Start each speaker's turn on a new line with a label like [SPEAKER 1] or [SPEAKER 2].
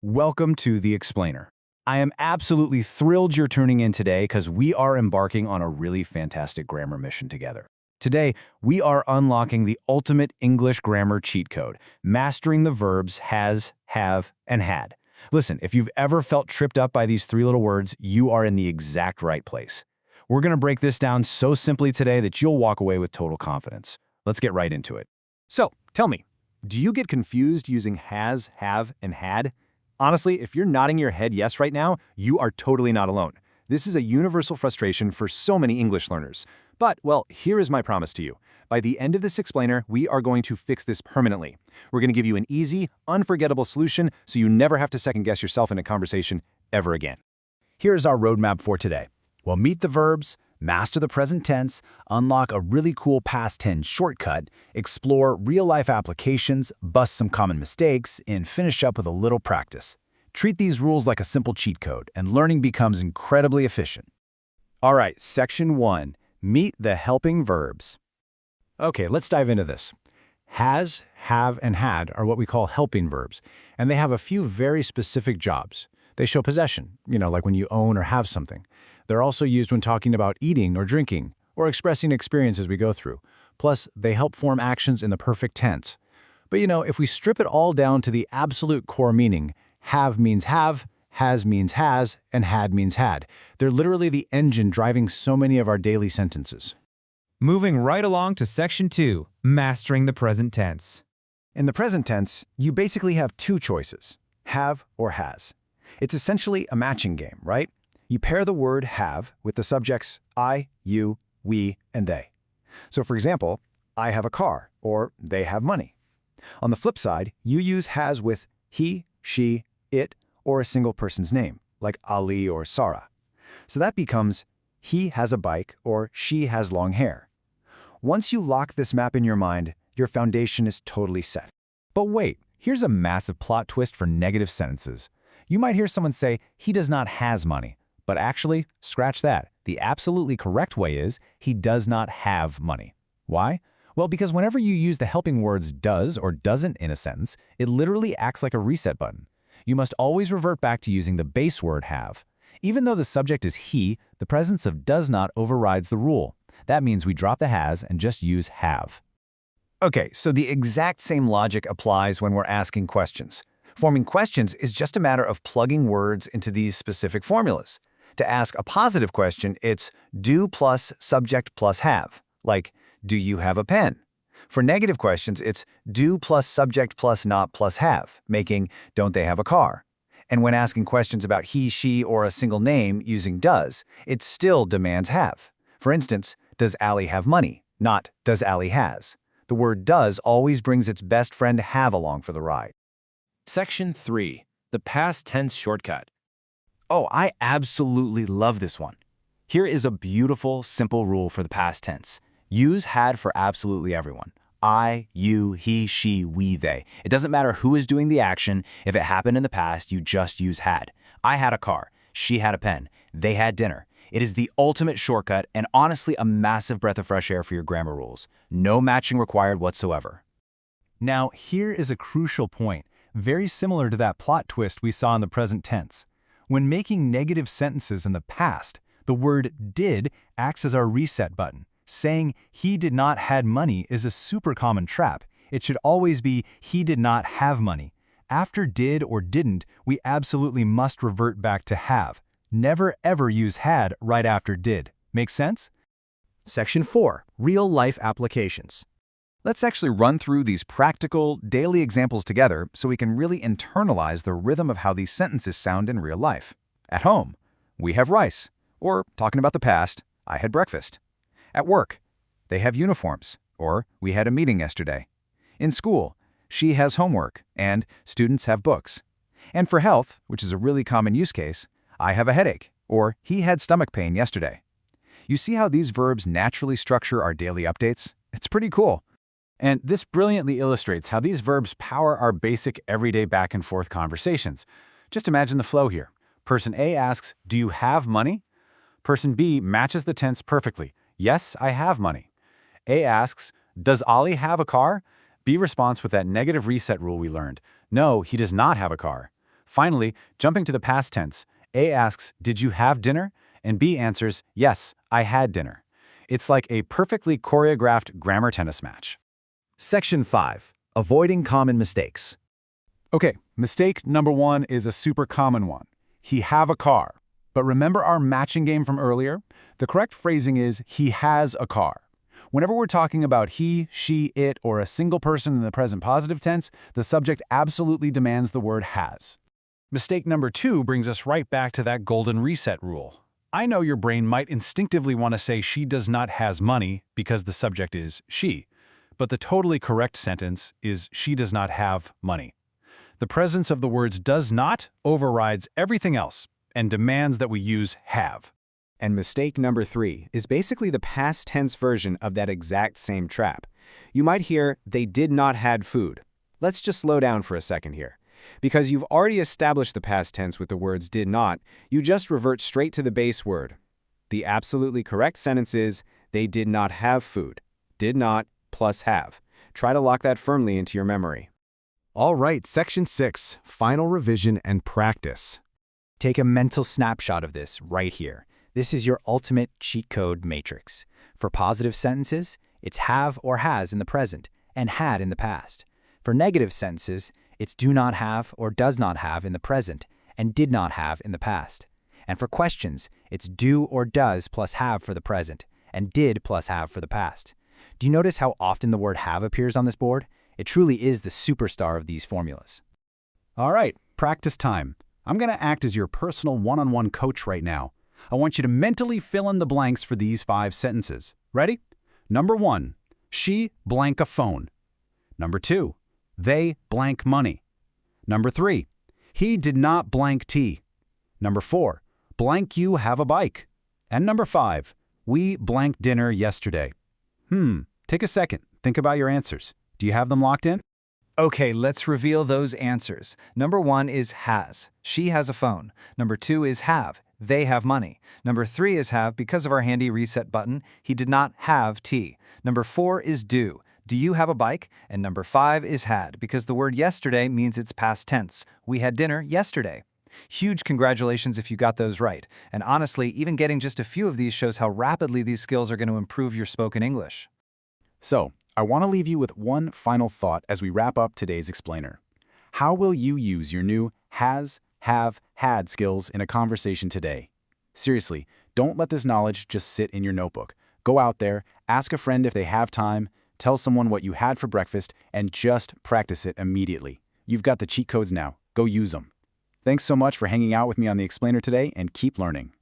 [SPEAKER 1] Welcome to The Explainer. I am absolutely thrilled you're tuning in today because we are embarking on a really fantastic grammar mission together. Today, we are unlocking the ultimate English grammar cheat code, mastering the verbs has, have, and had. Listen, if you've ever felt tripped up by these three little words, you are in the exact right place. We're going to break this down so simply today that you'll walk away with total confidence. Let's get right into it.
[SPEAKER 2] So, tell me, do you get confused using has, have, and had? Honestly, if you're nodding your head yes right now, you are totally not alone. This is a universal frustration for so many English learners. But, well, here is my promise to you. By the end of this explainer, we are going to fix this permanently. We're going to give you an easy, unforgettable solution so you never have to second-guess yourself in a conversation ever again.
[SPEAKER 1] Here's our roadmap for today. We'll meet the verbs, master the present tense, unlock a really cool past tense shortcut, explore real-life applications, bust some common mistakes, and finish up with a little practice. Treat these rules like a simple cheat code, and learning becomes incredibly efficient.
[SPEAKER 2] All right, section 1. Meet the helping verbs.
[SPEAKER 1] Okay, let's dive into this. Has, have, and had are what we call helping verbs, and they have a few very specific jobs. They show possession, like when you own or have something. They're also used when talking about eating or drinking, or expressing experiences we go through. Plus, they help form actions in the perfect tense. But if we strip it all down to the absolute core meaning, have means have, has means has, and had means had. They're literally the engine driving so many of our daily sentences.
[SPEAKER 3] Moving right along to section 2, mastering the present tense.
[SPEAKER 2] In the present tense, you basically have two choices, have or has. It's essentially a matching game, right? You pair the word have with the subjects I, you, we, and they. So for example, I have a car, or they have money. On the flip side, you use has with he, she, it, or a single person's name, like Ali or Sarah. So that becomes he has a bike or she has long hair. Once you lock this map in your mind, your foundation is totally set.
[SPEAKER 1] But wait, here's a massive plot twist for negative sentences. You might hear someone say, he does not has money. But actually, scratch that. The absolutely correct way is, he does not have money. Why? Well, because whenever you use the helping words does or doesn't in a sentence, it literally acts like a reset button. You must always revert back to using the base word have. Even though the subject is he, the presence of does not overrides the rule. That means we drop the has and just use have.
[SPEAKER 2] Okay, so the exact same logic applies when we're asking questions. Forming questions is just a matter of plugging words into these specific formulas. To ask a positive question, it's do plus subject plus have, like do you have a pen? For negative questions, it's do plus subject plus not plus have, making don't they have a car? And when asking questions about he, she, or a single name using does, it still demands have. For instance, does Ali have money? Not does Ali has. The word does always brings its best friend have along for the ride.
[SPEAKER 4] Section 3. The past tense shortcut.
[SPEAKER 2] Oh, I absolutely love this one. Here is a beautiful, simple rule for the past tense. Use had for absolutely everyone. I, you, he, she, we, they. It doesn't matter who is doing the action. If it happened in the past, you just use had. I had a car. She had a pen. They had dinner. It is the ultimate shortcut and honestly a massive breath of fresh air for your grammar rules. No matching required whatsoever.
[SPEAKER 1] Now, here is a crucial point, very similar to that plot twist we saw in the present tense. When making negative sentences in the past, the word did acts as our reset button. Saying he did not had money is a super common trap. It should always be he did not have money. After did or didn't, we absolutely must revert back to have. Never ever use had right after did. Make sense?
[SPEAKER 2] Section 4. Real-life applications. Let's actually run through these practical, daily examples together so we can really internalize the rhythm of how these sentences sound in real life. At home, we have rice. Or, talking about the past, I had breakfast. At work, they have uniforms. Or, we had a meeting yesterday. In school, she has homework, and students have books. And for health, which is a really common use case, I have a headache, or he had stomach pain yesterday. You see how these verbs naturally structure our daily updates? It's pretty cool.
[SPEAKER 1] And this brilliantly illustrates how these verbs power our basic everyday back and forth conversations. Just imagine the flow here. Person A asks, do you have money? Person B matches the tense perfectly. Yes, I have money. A asks, does Ali have a car? B responds with that negative reset rule we learned. No, he does not have a car. Finally, jumping to the past tense, A asks, "Did you have dinner?" And B answers, "Yes, I had dinner." It's like a perfectly choreographed grammar tennis match.
[SPEAKER 2] Section 5. Avoiding common mistakes.
[SPEAKER 1] Okay, mistake number 1 is a super common one. He have a car. But remember our matching game from earlier? The correct phrasing is he has a car. Whenever we're talking about he, she, it, or a single person in the present positive tense, the subject absolutely demands the word has. Mistake number 2 brings us right back to that golden reset rule. I know your brain might instinctively want to say she does not has money because the subject is she, but the totally correct sentence is she does not have money. The presence of the words does not overrides everything else and demands that we use have.
[SPEAKER 5] And mistake number 3 is basically the past tense version of that exact same trap. You might hear, they did not had food. Let's just slow down for a second here. Because you've already established the past tense with the words did not, you just revert straight to the base word. The absolutely correct sentence is, they did not have food. Did not plus have. Try to lock that firmly into your memory.
[SPEAKER 1] All right, Section 6, Final Revision and Practice.
[SPEAKER 2] Take a mental snapshot of this right here. This is your ultimate cheat code matrix. For positive sentences, it's have or has in the present and had in the past. For negative sentences, it's do not have or does not have in the present and did not have in the past. And for questions, it's do or does plus have for the present and did plus have for the past. Do you notice how often the word have appears on this board? It truly is the superstar of these formulas.
[SPEAKER 1] All right, practice time. I'm going to act as your personal one-on-one coach right now. I want you to mentally fill in the blanks for these 5 sentences. Ready? Number 1, she blank a phone. Number 2, they blank money. Number 3, he did not blank tea. Number 4, blank you have a bike. And number 5, we blank dinner yesterday. Take a second. Think about your answers. Do you have them locked in?
[SPEAKER 3] Okay, let's reveal those answers. Number 1 is has. She has a phone. Number 2 is have. They have money. Number 3 is have because of our handy reset button. He did not have tea. Number 4 is do. Do you have a bike? And number 5 is had because the word yesterday means it's past tense. We had dinner yesterday. Huge congratulations if you got those right. And honestly, even getting just a few of these shows how rapidly these skills are going to improve your spoken English.
[SPEAKER 1] So, I want to leave you with one final thought as we wrap up today's explainer. How will you use your new has, have, had skills in a conversation today? Seriously, don't let this knowledge just sit in your notebook. Go out there, ask a friend if they have time, tell someone what you had for breakfast, and just practice it immediately. You've got the cheat codes now. Go use them. Thanks so much for hanging out with me on The Explainer today, and keep learning.